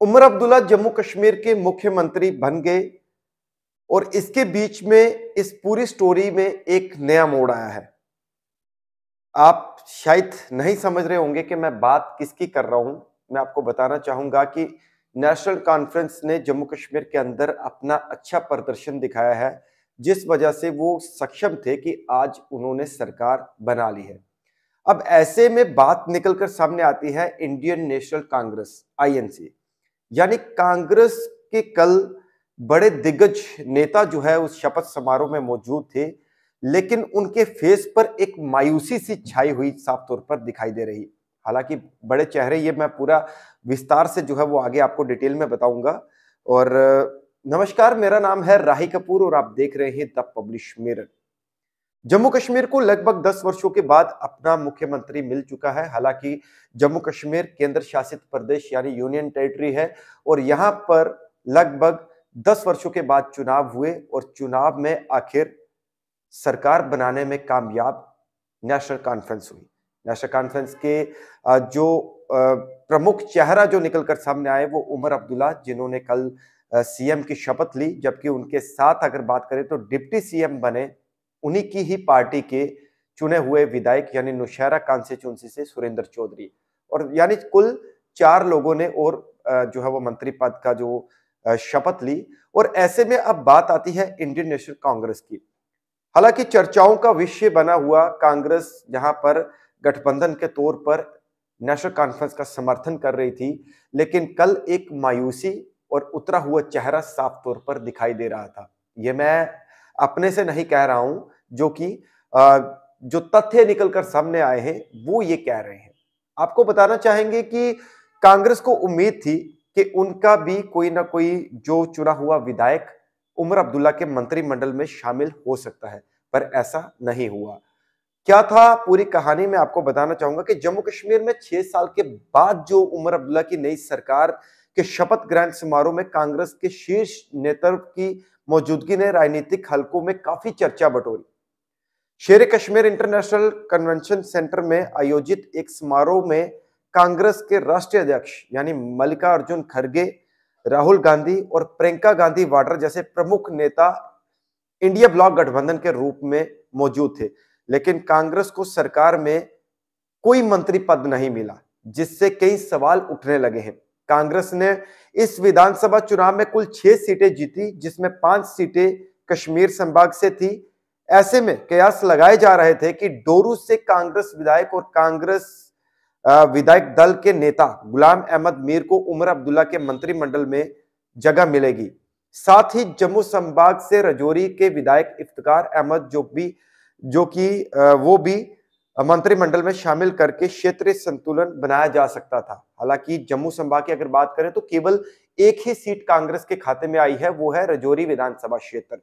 उमर अब्दुल्ला जम्मू कश्मीर के मुख्यमंत्री बन गए और इसके बीच में इस पूरी स्टोरी में एक नया मोड़ आया है। आप शायद नहीं समझ रहे होंगे कि मैं बात किसकी कर रहा हूं। मैं आपको बताना चाहूंगा कि नेशनल कॉन्फ्रेंस ने जम्मू कश्मीर के अंदर अपना अच्छा प्रदर्शन दिखाया है, जिस वजह से वो सक्षम थे कि आज उन्होंने सरकार बना ली है। अब ऐसे में बात निकलकर सामने आती है इंडियन नेशनल कांग्रेस आईएनसी, यानी कांग्रेस के कल बड़े दिग्गज नेता जो है उस शपथ समारोह में मौजूद थे, लेकिन उनके फेस पर एक मायूसी सी छाई हुई साफ तौर पर दिखाई दे रही। हालांकि बड़े चेहरे, ये मैं पूरा विस्तार से जो है वो आगे आपको डिटेल में बताऊंगा। और नमस्कार, मेरा नाम है राही कपूर और आप देख रहे हैं the publish mirror. Jammu Kashmir को लगभग 10 वर्षों के बाद अपना मुख्यमंत्री मिल चुका है। हालांकि जम्मू कश्मीर केंद्र शासित प्रदेश यानी यूनियन टेरिटरी है और यहां पर लगभग 10 वर्षों के बाद चुनाव हुए और चुनाव में आखिर सरकार बनाने में कामयाब नेशनल कॉन्फ्रेंस हुई। नेशनल कॉन्फ्रेंस के जो प्रमुख चेहरा जो निकलकर सामने आए वो उमर अब्दुल्ला, जिन्होंने कल सीएम की शपथ ली, जबकि उनके साथ अगर बात करें तो डिप्टी सीएम बने उन्हीं की ही पार्टी के चुने हुए विधायक यानी नौशहरा कॉन्स्टिट्यूंसी से सुरेंद्र चौधरी, और यानी कुल 4 लोगों ने और जो है वो मंत्री पद का जो शपथ ली। और ऐसे में अब बात आती है इंडियन नेशनल कांग्रेस की। हालांकि चर्चाओं का विषय बना हुआ कांग्रेस जहां पर गठबंधन के तौर पर नेशनल कॉन्फ्रेंस का समर्थन कर रही थी, लेकिन कल एक मायूसी और उतरा हुआ चेहरा साफ तौर पर दिखाई दे रहा था। यह मैं अपने से नहीं कह रहा हूं, जो कि जो तथ्य निकलकर सामने आए हैं वो ये कह रहे हैं। आपको बताना चाहेंगे कि कांग्रेस को उम्मीद थी कि उनका भी कोई ना कोई जो चुना हुआ विधायक उमर अब्दुल्ला के मंत्रिमंडल में शामिल हो सकता है, पर ऐसा नहीं हुआ। क्या था पूरी कहानी मैं आपको बताना चाहूंगा कि जम्मू कश्मीर में 6 साल के बाद जो उमर अब्दुल्ला की नई सरकार के शपथ ग्रहण समारोह में कांग्रेस के शीर्ष नेतृत्व की मौजूदगी ने राजनीतिक हलकों में काफी चर्चा बटोरी। शेर कश्मीर इंटरनेशनल कन्वेंशन सेंटर में आयोजित एक समारोह में कांग्रेस के राष्ट्रीय अध्यक्ष यानी मल्लिकार्जुन खड़गे, राहुल गांधी और प्रियंका गांधी वाड्रा जैसे प्रमुख नेता इंडिया ब्लॉक गठबंधन के रूप में मौजूद थे, लेकिन कांग्रेस को सरकार में कोई मंत्री पद नहीं मिला, जिससे कई सवाल उठने लगे हैं। कांग्रेस ने इस विधानसभा चुनाव में कुल 6 सीटें जीती, जिसमें 5 सीटें कश्मीर संभाग से थी। ऐसे में कयास लगाए जा रहे थे कि डोरू से कांग्रेस विधायक और कांग्रेस विधायक दल के नेता गुलाम अहमद मीर को उमर अब्दुल्ला के मंत्रिमंडल में जगह मिलेगी। साथ ही जम्मू संभाग से राजौरी के विधायक इफ्तिकार अहमद जो कि वो भी मंत्रिमंडल में शामिल करके क्षेत्रीय संतुलन बनाया जा सकता था। हालांकि जम्मू संभाग की अगर बात करें तो केवल एक ही सीट कांग्रेस के खाते में आई है, वो है राजौरी विधानसभा क्षेत्र।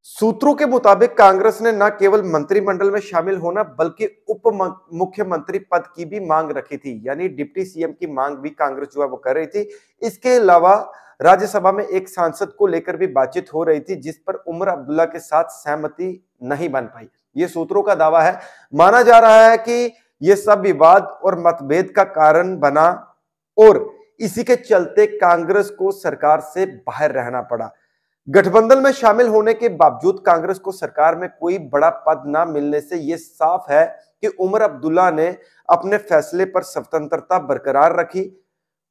सूत्रों के मुताबिक कांग्रेस ने न केवल मंत्रिमंडल में शामिल होना बल्कि उप मुख्यमंत्री पद की भी मांग रखी थी, यानी डिप्टी सीएम की मांग भी कांग्रेस जो है वो कर रही थी। इसके अलावा राज्यसभा में एक सांसद को लेकर भी बातचीत हो रही थी, जिस पर उमर अब्दुल्ला के साथ सहमति नहीं बन पाई। ये सूत्रों का दावा है। माना जा रहा है कि यह सब विवाद और मतभेद का कारण बना और इसी के चलते कांग्रेस को सरकार से बाहर रहना पड़ा। गठबंधन में शामिल होने के बावजूद कांग्रेस को सरकार में कोई बड़ा पद ना मिलने से यह साफ है कि उमर अब्दुल्ला ने अपने फैसले पर स्वतंत्रता बरकरार रखी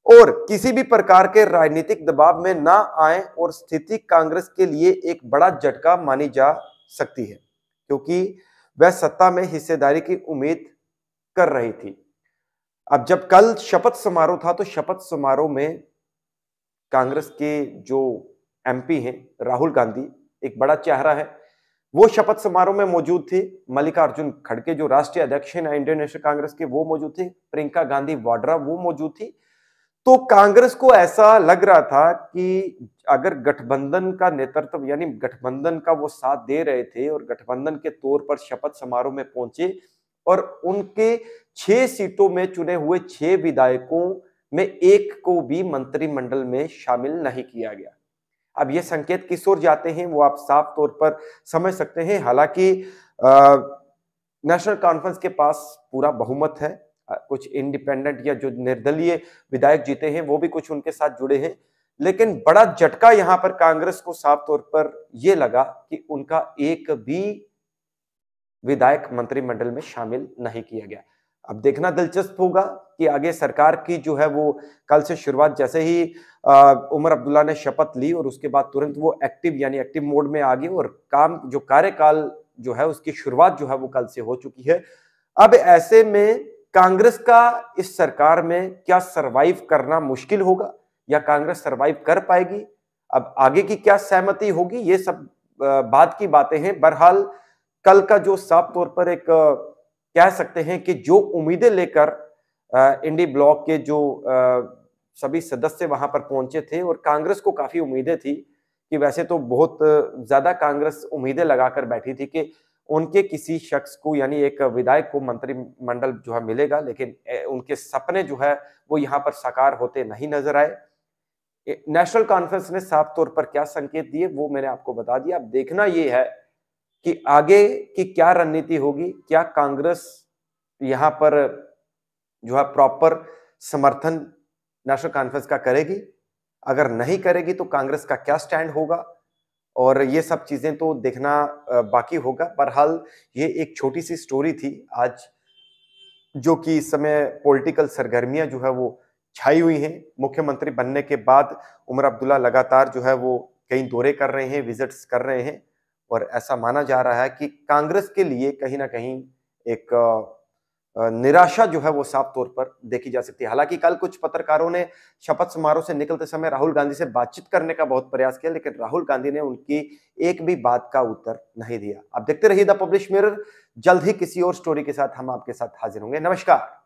और किसी भी प्रकार के राजनीतिक दबाव में ना आए, और स्थिति कांग्रेस के लिए एक बड़ा झटका मानी जा सकती है, क्योंकि वह सत्ता में हिस्सेदारी की उम्मीद कर रही थी। अब जब कल शपथ समारोह था तो शपथ समारोह में कांग्रेस के जो एमपी हैं राहुल गांधी, एक बड़ा चेहरा है, वो शपथ समारोह में मौजूद थे। मल्लिकार्जुन खड़गे जो राष्ट्रीय अध्यक्ष हैं इंडियन नेशनल कांग्रेस के, वो मौजूद थे। प्रियंका गांधी वाड्रा वो मौजूद थी। तो कांग्रेस को ऐसा लग रहा था कि अगर गठबंधन का नेतृत्व यानी गठबंधन का वो साथ दे रहे थे और गठबंधन के तौर पर शपथ समारोह में पहुंचे और उनके 6 सीटों में चुने हुए 6 विधायकों में एक को भी मंत्रिमंडल में शामिल नहीं किया गया। अब ये संकेत किस ओर जाते हैं वो आप साफ तौर पर समझ सकते हैं। हालांकि नेशनल कॉन्फ्रेंस के पास पूरा बहुमत है। कुछ इंडिपेंडेंट या जो निर्दलीय विधायक जीते हैं वो भी कुछ उनके साथ जुड़े हैं। लेकिन बड़ा झटका यहां पर कांग्रेस को साफ तौर पर यह लगा कि उनका एक भी विधायक मंत्रिमंडल में शामिल नहीं किया गया। अब देखना दिलचस्प होगा कि आगे सरकार की जो है वो कल से शुरुआत, जैसे ही उमर अब्दुल्ला ने शपथ ली और उसके बाद तुरंत वो एक्टिव मोड में आ गए और काम जो कार्यकाल जो है उसकी शुरुआत जो है वो कल से हो चुकी है। अब ऐसे में कांग्रेस का इस सरकार में क्या सरवाइव करना मुश्किल होगा या कांग्रेस सरवाइव कर पाएगी? अब आगे की क्या सहमति होगी, ये सब बाद की बातें हैं। बहरहाल कल का जो साफ तौर पर एक कह सकते हैं कि जो उम्मीदें लेकर इंडी ब्लॉक के जो सभी सदस्य वहां पर पहुंचे थे और कांग्रेस को काफी उम्मीदें थी कि वैसे तो बहुत ज्यादा कांग्रेस उम्मीदें लगाकर बैठी थी कि उनके किसी शख्स को यानी एक विधायक को मंत्रिमंडल जो है मिलेगा, लेकिन उनके सपने जो है वो यहाँ पर साकार होते नहीं नजर आए। नेशनल कॉन्फ्रेंस ने साफ तौर पर क्या संकेत दिए वो मैंने आपको बता दिया। अब देखना ये है कि आगे की क्या रणनीति होगी, क्या कांग्रेस यहां पर जो है प्रॉपर समर्थन नेशनल कॉन्फ्रेंस का करेगी, अगर नहीं करेगी तो कांग्रेस का क्या स्टैंड होगा, और ये सब चीजें तो देखना बाकी होगा। बहरहाल ये एक छोटी सी स्टोरी थी आज, जो कि इस समय पॉलिटिकल सरगर्मियां जो है वो छाई हुई हैं। मुख्यमंत्री बनने के बाद उमर अब्दुल्ला लगातार जो है वो कई दौरे कर रहे हैं, विजिट्स कर रहे हैं, और ऐसा माना जा रहा है कि कांग्रेस के लिए कहीं ना कहीं एक निराशा जो है वो साफ तौर पर देखी जा सकती है। हालांकि कल कुछ पत्रकारों ने शपथ समारोह से निकलते समय राहुल गांधी से बातचीत करने का बहुत प्रयास किया, लेकिन राहुल गांधी ने उनकी एक भी बात का उत्तर नहीं दिया। अब देखते रहिए द पब्लिश मिरर, जल्द ही किसी और स्टोरी के साथ हम आपके साथ हाजिर होंगे। नमस्कार।